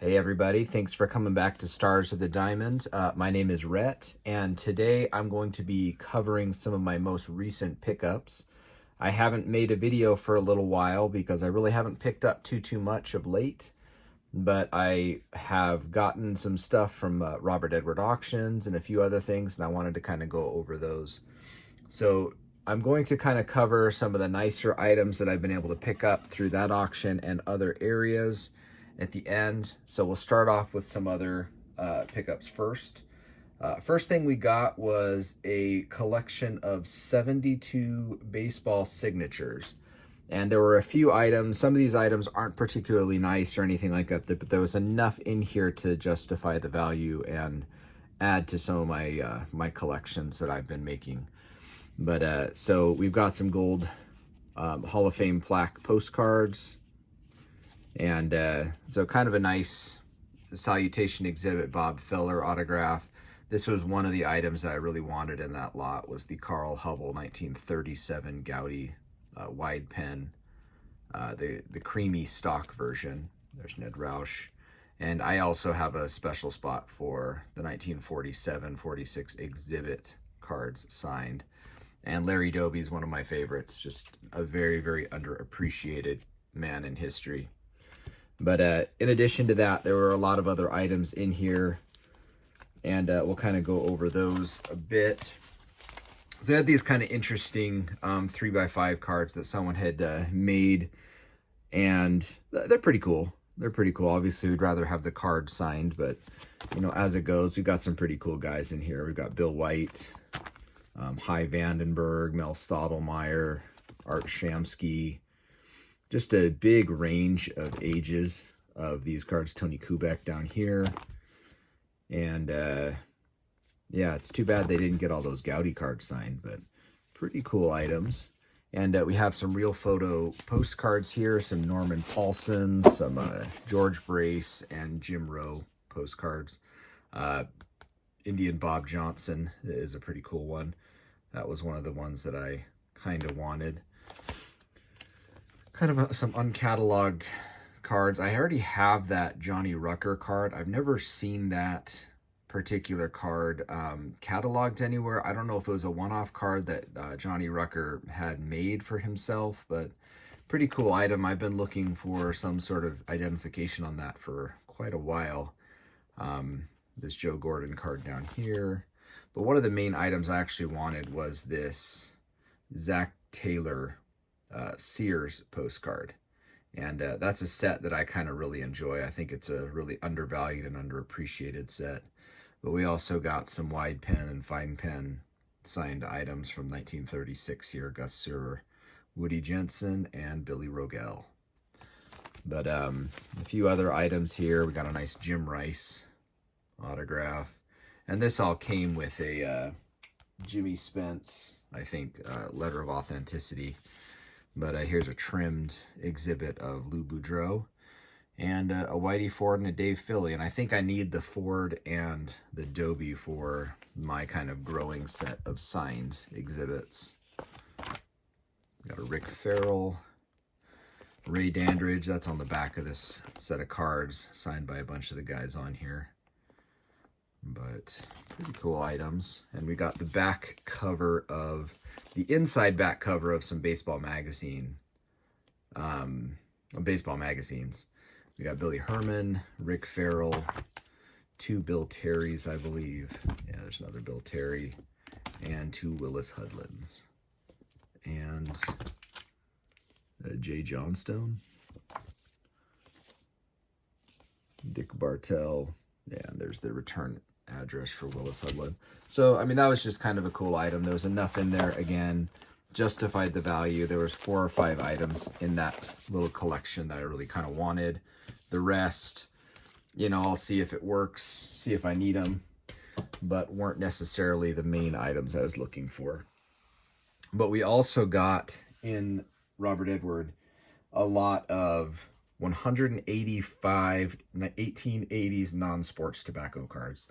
Hey everybody, thanks for coming back to Stars of the Diamond. My name is Rhett, and today I'm going to be covering some of my most recent pickups. I haven't made a video for a little while because I really haven't picked up too much of late, but I have gotten some stuff from Robert Edward Auctions and a few other things, and I wanted to kind of go over those. So I'm going to kind of cover some of the nicer items that I've been able to pick up through that auction and other areas at the end. So we'll start off with some other pickups first. First thing we got was a collection of 72 baseball signatures. And there were a few items. Some of these items aren't particularly nice or anything like that, but there was enough in here to justify the value and add to some of my my collections that I've been making. But so we've got some gold Hall of Fame plaque postcards. And so kind of a nice salutation exhibit Bob Feller autograph. This was one of the items that I really wanted in that lot, was the Carl Hubble 1937 Gaudy wide pen, the creamy stock version. There's Ned Roush. And I also have a special spot for the 1947-46 exhibit cards signed. And Larry Doby is one of my favorites, just a very underappreciated man in history. But in addition to that, there were a lot of other items in here, and we'll kind of go over those a bit. So I had these kind of interesting 3x5 cards that someone had made, and they're pretty cool. They're pretty cool. Obviously, we'd rather have the card signed, but, you know, as it goes, we've got some pretty cool guys in here. We've got Bill White, Hy Vandenberg, Mel Stottlemyre, Art Shamsky. Just a big range of ages of these cards. Tony Kubek down here. And yeah, it's too bad they didn't get all those Gaudy cards signed, but pretty cool items. And we have some real photo postcards here, some Norman Paulson, some George Brace, and Jim Rowe postcards. Indian Bob Johnson is a pretty cool one. That was one of the ones that I kind of wanted. Kind of some uncatalogued cards. I already have that Johnny Rucker card. I've never seen that particular card cataloged anywhere. I don't know if it was a one-off card that Johnny Rucker had made for himself, but pretty cool item. I've been looking for some sort of identification on that for quite a while. This Joe Gordon card down here. But one of the main items I actually wanted was this Zach Taylor Sears postcard, and that's a set that I kind of really enjoy. I think it's a really undervalued and underappreciated set. But we also got some wide pen and fine pen signed items from 1936 here: Gus Suhr, Woody Jensen, and Billy Rogel. But a few other items here. We got a nice Jim Rice autograph, and this all came with a Jimmy Spence, I think, letter of authenticity. But here's a trimmed exhibit of Lou Boudreau, and a Whitey Ford and a Dave Philly. And I think I need the Ford and the Doby for my kind of growing set of signed exhibits. Got a Rick Farrell, Ray Dandridge. That's on the back of this set of cards, signed by a bunch of the guys on here. But pretty cool items. And we got the back cover of the inside back cover of some baseball magazines. We got Billy Herman, Rick Farrell, two Bill Terrys, I believe. Yeah, there's another Bill Terry, and two Willis Hudlins, and Jay Johnstone, Dick Bartell. Yeah, and there's the return address for Willis Hudlin. So, I mean, that was just kind of a cool item. There was enough in there, again, justified the value. There was 4 or 5 items in that little collection that I really kind of wanted. The rest, you know, I'll see if it works, see if I need them, but weren't necessarily the main items I was looking for. But we also got in Robert Edward a lot of 185 1880s non-sports tobacco cards.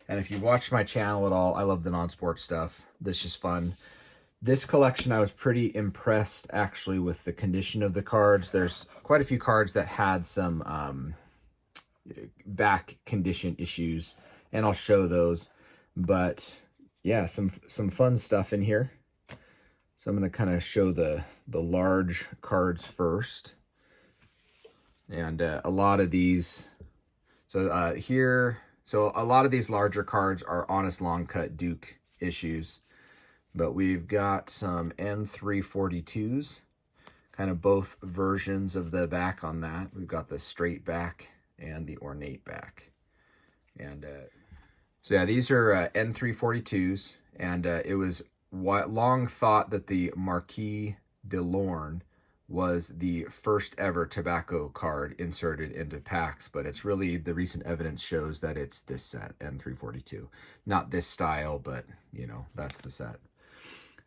And if you've watched my channel at all, I love the non-sports stuff. This is fun. This collection, I was pretty impressed actually with the condition of the cards. There's quite a few cards that had some back condition issues, and I'll show those. But yeah, some fun stuff in here. So I'm going to kind of show the large cards first. And a lot of these, so a lot of these larger cards are honest long cut Duke issues. But we've got some N342s, kind of both versions of the back on that. We've got the straight back and the ornate back. And so yeah, these are N342s, and it was long thought that the Marquis de Lorne was the first ever tobacco card inserted into packs, but it's really, the recent evidence shows that it's this set, N342. Not this style, but you know, that's the set.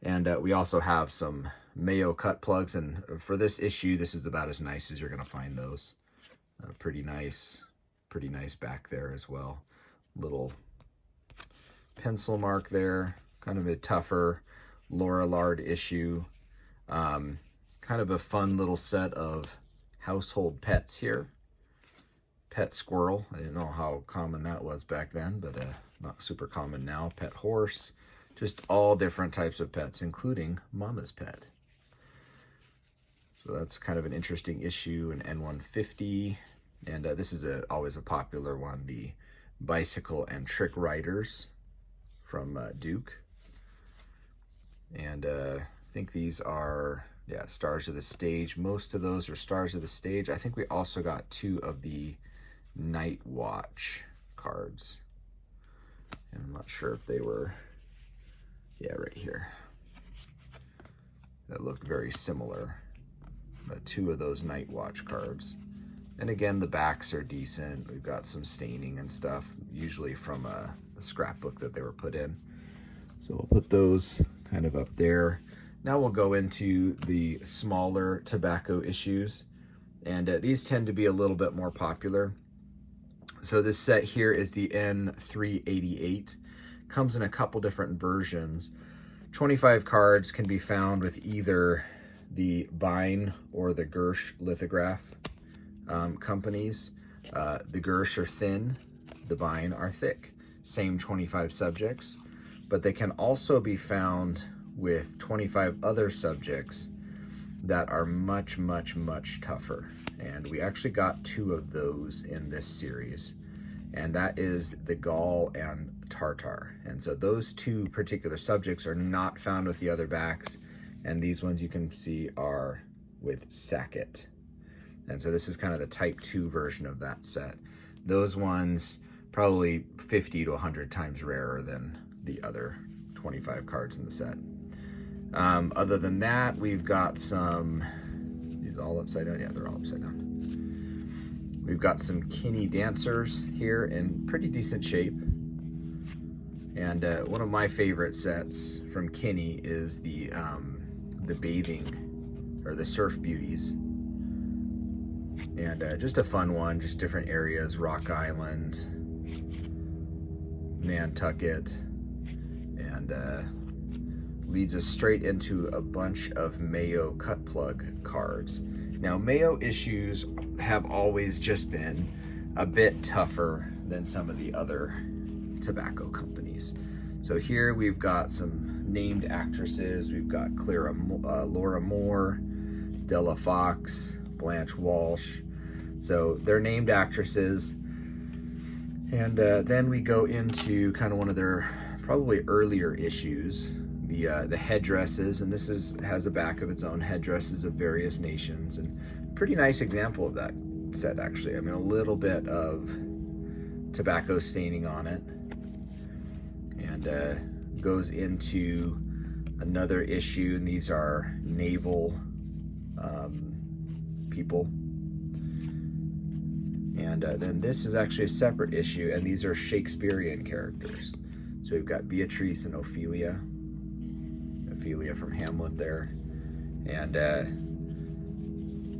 And we also have some Mayo cut plugs, and for this issue, this is about as nice as you're going to find those. Pretty nice back there as well. Little pencil mark there, kind of a tougher Laura Lard issue. Kind of a fun little set of household pets here. Pet squirrel, I didn't know how common that was back then, but not super common now. Pet horse, just all different types of pets, including Mama's Pet. So that's kind of an interesting issue, an N150. And this is always a popular one, the Bicycle and Trick Riders from Duke. And I think these are, yeah, Stars of the Stage. Most of those are Stars of the Stage. I think we also got 2 of the Night Watch cards. And I'm not sure if they were, yeah, right here. That looked very similar. 2 of those Night Watch cards. And again, the backs are decent. We've got some staining and stuff, usually from the scrapbook that they were put in. So we'll put those kind of up there. Now we'll go into the smaller tobacco issues. And these tend to be a little bit more popular. So this set here is the N388. Comes in a couple different versions. 25 cards can be found with either the Bine or the Gersh lithograph companies. The Gersh are thin, the Bine are thick. Same 25 subjects, but they can also be found with 25 other subjects that are much, much, much tougher. And we actually got 2 of those in this series, and that is the Gall and Tartar. And so those 2 particular subjects are not found with the other backs, and these ones you can see are with Sackett. And so this is kind of the type 2 version of that set. Those ones probably 50 to 100 times rarer than the other 25 cards in the set. Other than that, we've got some, these all upside down? Yeah, they're all upside down. We've got some Kinney Dancers here in pretty decent shape. And one of my favorite sets from Kinney is the bathing, or the Surf Beauties. And just a fun one, just different areas, Rock Island, Nantucket, and leads us straight into a bunch of Mayo cut plug cards. Now, Mayo issues have always just been a bit tougher than some of the other tobacco companies. So here we've got some named actresses. We've got Laura Moore, Della Fox, Blanche Walsh. So they're named actresses. And then we go into kind of one of their probably earlier issues, the headdresses, and this has a back of its own, headdresses of various nations, and pretty nice example of that set, actually. I mean, a little bit of tobacco staining on it, and goes into another issue, and these are naval people. And then this is actually a separate issue, and these are Shakespearean characters. So we've got Beatrice and Ophelia from Hamlet there, and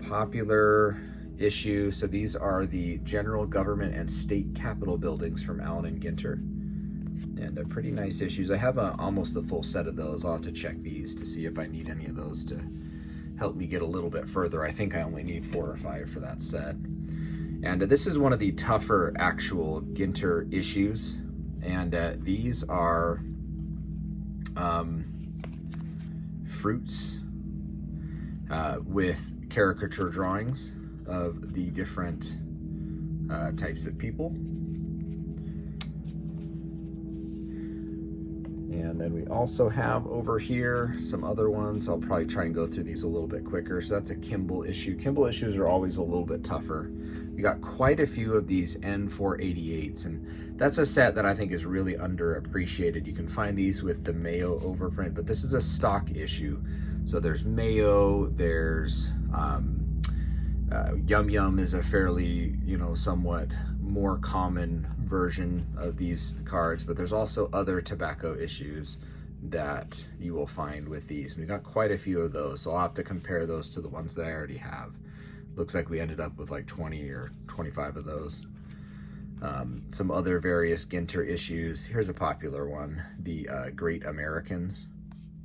popular issue. So these are the General Government and State Capitol buildings from Allen and Ginter, and pretty nice issues. I have almost the full set of those. I'll have to check these to see if I need any of those to help me get a little bit further. I think I only need 4 or 5 for that set. And this is one of the tougher actual Ginter issues. And these are fruits with caricature drawings of the different types of people. And then we also have over here some other ones. I'll probably try and go through these a little bit quicker. So that's a Kimball issue. Kimball issues are always a little bit tougher. We got quite a few of these N488s, and that's a set that I think is really underappreciated. You can find these with the Mayo overprint, but this is a stock issue. So there's Mayo, there's Yum Yum is a fairly, somewhat more common version of these cards, but there's also other tobacco issues that you will find with these. We got quite a few of those, so I'll have to compare those to the ones that I already have. Looks like we ended up with like 20 or 25 of those. Some other various Ginter issues. Here's a popular one, the Great Americans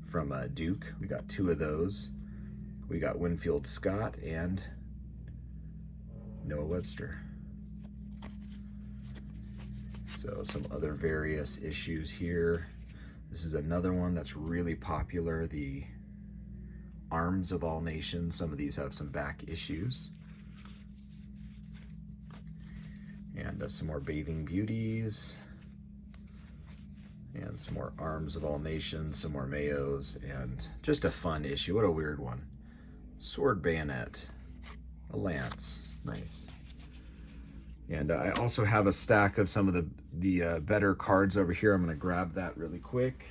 from Duke. We got 2 of those. We got Winfield Scott and Noah Webster. So some other various issues here. This is another one that's really popular, the Arms of All Nations. Some of these have some back issues. And some more Bathing Beauties. And some more Arms of All Nations, some more Mayos, and just a fun issue. What a weird one. Sword Bayonet, a Lance, nice. And I also have a stack of some of the better cards over here. I'm going to grab that really quick.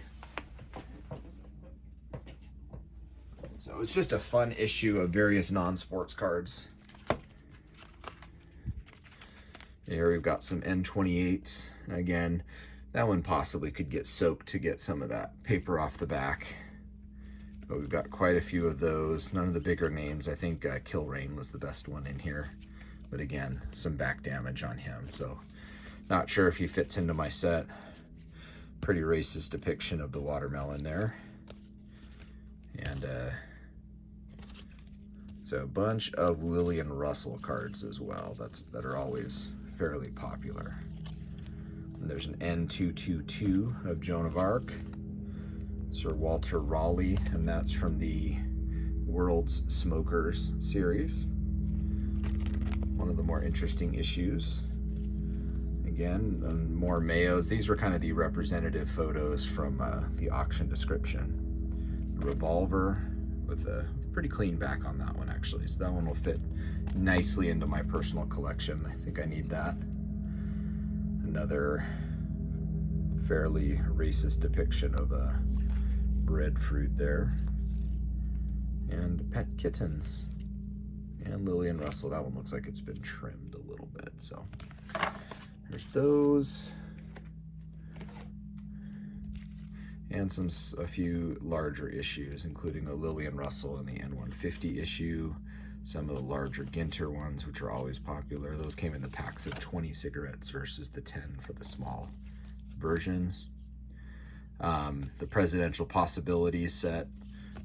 So it's just a fun issue of various non-sports cards. Here we've got some N28s. Again, that one possibly could get soaked to get some of that paper off the back. But we've got quite a few of those. None of the bigger names. I think Kilrain was the best one in here. But again, some back damage on him. So not sure if he fits into my set. Pretty racist depiction of the watermelon there. And so a bunch of Lillian Russell cards as well. That are always fairly popular. And there's an N222 of Joan of Arc. Sir Walter Raleigh, and that's from the World's Smokers series. One of the more interesting issues. Again, more Mayos. These were kind of the representative photos from the auction description. The revolver with a pretty clean back on that one, actually. So that one will fit nicely into my personal collection. I think I need that. Another fairly racist depiction of a breadfruit there. And pet kittens. And Lillian Russell, that one looks like it's been trimmed a little bit. So there's those. And a few larger issues, including a Lillian Russell in the N150 issue. Some of the larger Ginter ones, which are always popular. Those came in the packs of 20 cigarettes versus the 10 for the small versions. The Presidential Possibilities set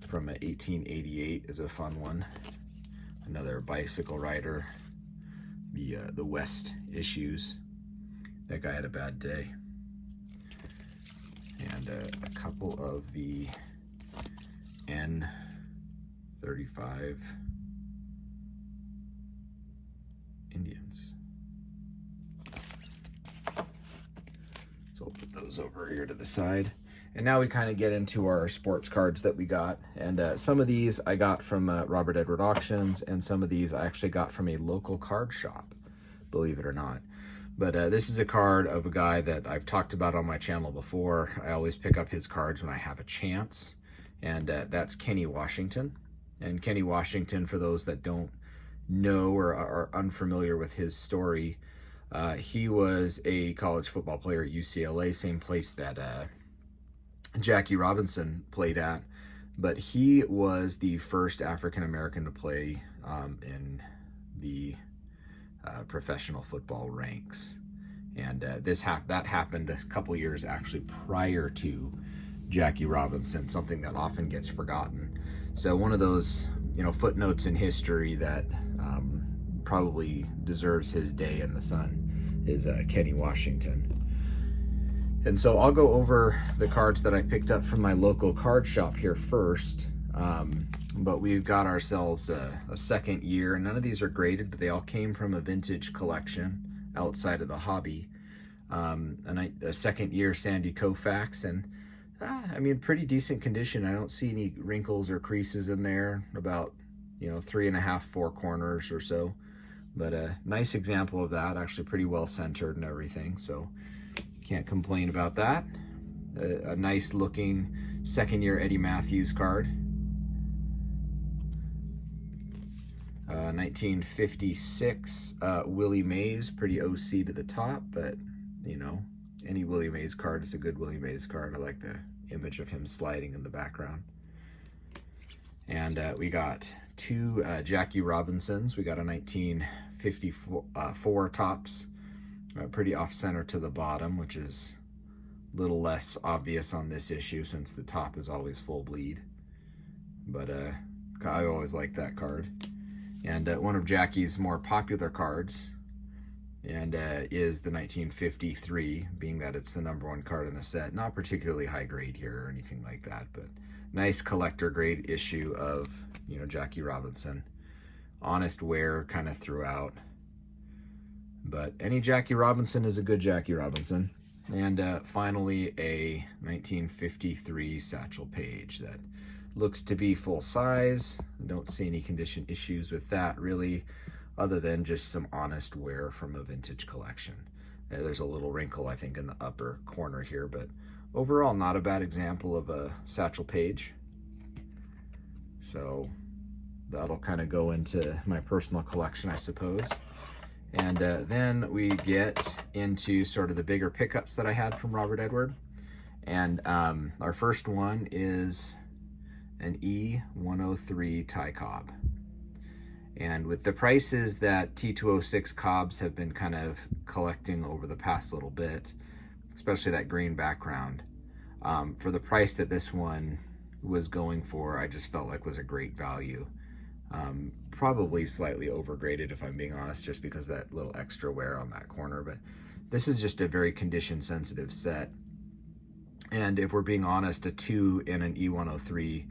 from 1888 is a fun one. Another bicycle rider. The West issues. That guy had a bad day. And a couple of the N35 Indians. So we'll put those over here to the side. And now we kind of get into our sports cards that we got. And some of these I got from Robert Edward Auctions, and some of these I actually got from a local card shop, believe it or not. But this is a card of a guy that I've talked about on my channel before. I always pick up his cards when I have a chance. And that's Kenny Washington. And Kenny Washington, for those that don't know or are unfamiliar with his story, he was a college football player at UCLA, same place that Jackie Robinson played at. But he was the first African-American to play in the professional football ranks. And that happened a couple years actually prior to Jackie Robinson, something that often gets forgotten. So one of those footnotes in history that probably deserves his day in the sun, is Kenny Washington. And so I'll go over the cards that I picked up from my local card shop here first. But we've got ourselves a second year, and none of these are graded, but they all came from a vintage collection outside of the hobby. A second year Sandy Koufax, and I mean, pretty decent condition. I don't see any wrinkles or creases in there, about 3.5, 4 corners or so, but a nice example of that, actually pretty well centered and everything, so can't complain about that. A nice looking second year Eddie Matthews card. 1956 Willie Mays, pretty OC to the top, but any Willie Mays card is a good Willie Mays card. I like the image of him sliding in the background. And we got 2 Jackie Robinsons. We got a 1954 tops, pretty off-center to the bottom, which is a little less obvious on this issue since the top is always full bleed. But I always like that card. And one of Jackie's more popular cards, and is the 1953, being that it's the #1 card in the set. Not particularly high grade here or anything like that, but nice collector grade issue of Jackie Robinson. Honest wear kind of throughout, but any Jackie Robinson is a good Jackie Robinson. And finally a 1953 Satchel Paige that looks to be full size. I don't see any condition issues with that really, other than just some honest wear from a vintage collection. There's a little wrinkle, I think, in the upper corner here, but overall not a bad example of a Satchel Paige. So that'll kind of go into my personal collection, I suppose. And then we get into sort of the bigger pickups that I had from Robert Edward. And our first one is an E103 Ty Cobb. And with the prices that T206 Cobbs have been kind of collecting over the past little bit, especially that green background, for the price that this one was going for, I just felt like was a great value. Probably slightly overgraded, if I'm being honest, just because of that little extra wear on that corner, but this is just a very condition sensitive set. And if we're being honest, a 2 in an E103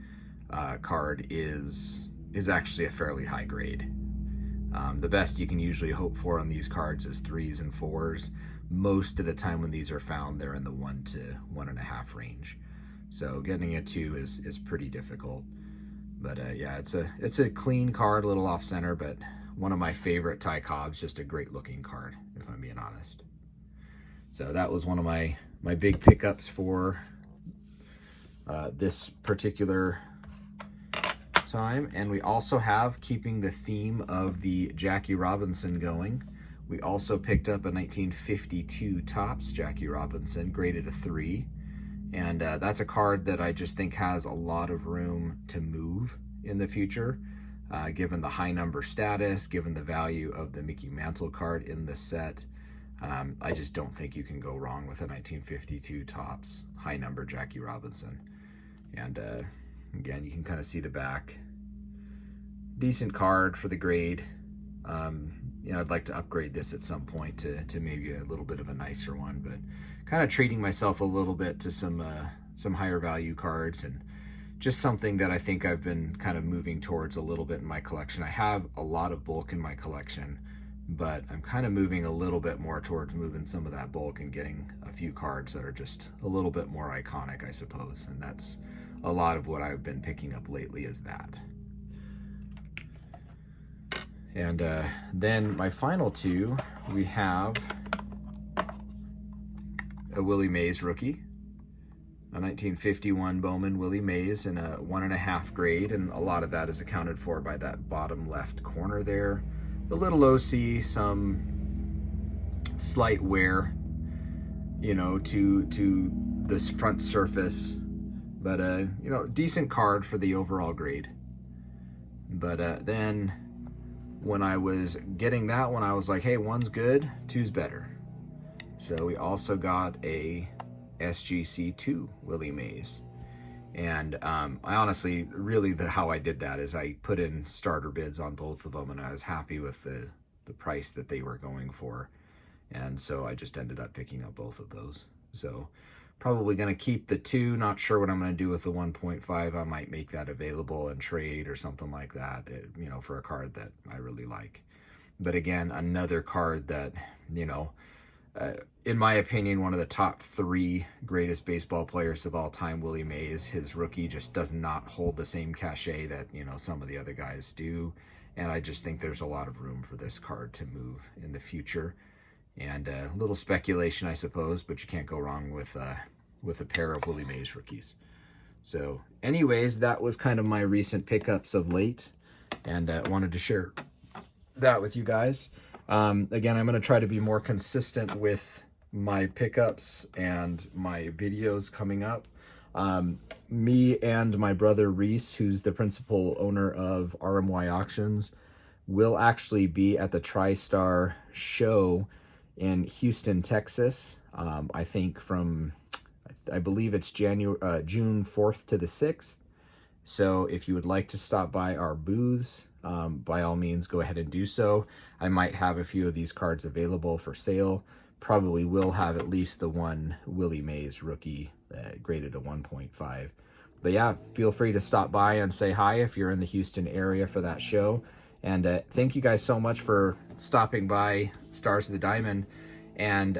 card is actually a fairly high grade. The best you can usually hope for on these cards is 3s and 4s. Most of the time when these are found, they're in the 1 to 1.5 range. So getting a 2 is pretty difficult. But yeah, it's a clean card, a little off center, but one of my favorite Ty Cobbs, just a great looking card, if I'm being honest. So that was one of my big pickups for this particular time. And we also have, keeping the theme of the Jackie Robinson going, we also picked up a 1952 tops Jackie Robinson, graded a 3. And that's a card that I just think has a lot of room to move in the future, given the high number status, given the value of the Mickey Mantle card in the set. I just don't think you can go wrong with a 1952 tops high number Jackie Robinson. And again, you can kind of see the back. Decent card for the grade. I'd like to upgrade this at some point to maybe a little bit of a nicer one, but kind of treating myself a little bit to some higher value cards, and just something that I think I've been kind of moving towards a little bit in my collection. I have a lot of bulk in my collection, but I'm kind of moving a little bit more towards moving some of that bulk and getting a few cards that are just a little bit more iconic, I suppose. And that's a lot of what I've been picking up lately, is that. And then my final two, we have a Willie Mays rookie, a 1951 Bowman Willie Mays in a 1.5 grade, and a lot of that is accounted for by that bottom left corner there. The little OC, some slight wear, to this front surface, but decent card for the overall grade. But then when I was getting that one, I was like, hey, 1's good, 2's better. So we also got a SGC2 Willie Mays. And I honestly, really how I did that is I put in starter bids on both of them, and I was happy with the the price that they were going for. And so I just ended up picking up both of those. So probably going to keep the 2. Not sure what I'm going to do with the 1.5. I might make that available and trade or something like that, you know, for a card that I really like. But again, another card that, you know, in my opinion, one of the top 3 greatest baseball players of all time, Willie Mays. His rookie just does not hold the same cachet that, you know, some of the other guys do. And I just think there's a lot of room for this card to move in the future. And a little speculation, I suppose, but you can't go wrong with a pair of Willie Mays rookies. So anyways, that was kind of my recent pickups of late, and wanted to share that with you guys. Again, I'm going to try to be more consistent with my pickups and my videos coming up. Me and my brother Reese, who's the principal owner of RMY Auctions, will actually be at the TriStar show in Houston, Texas. I think I believe it's June 4th to the 6th. So if you would like to stop by our booths, by all means, go ahead and do so. I might have a few of these cards available for sale. Probably will have at least the one Willie Mays rookie graded a 1.5. But yeah, feel free to stop by and say hi if you're in the Houston area for that show. And thank you guys so much for stopping by Stars of the Diamond. And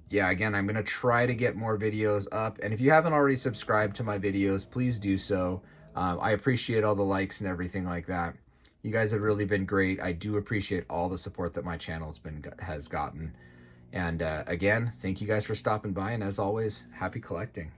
yeah, again, I'm going to try to get more videos up. And if you haven't already subscribed to my videos, please do so. I appreciate all the likes and everything like that. You guys have really been great. I do appreciate all the support that my channel has gotten. And again, thank you guys for stopping by. And as always, happy collecting.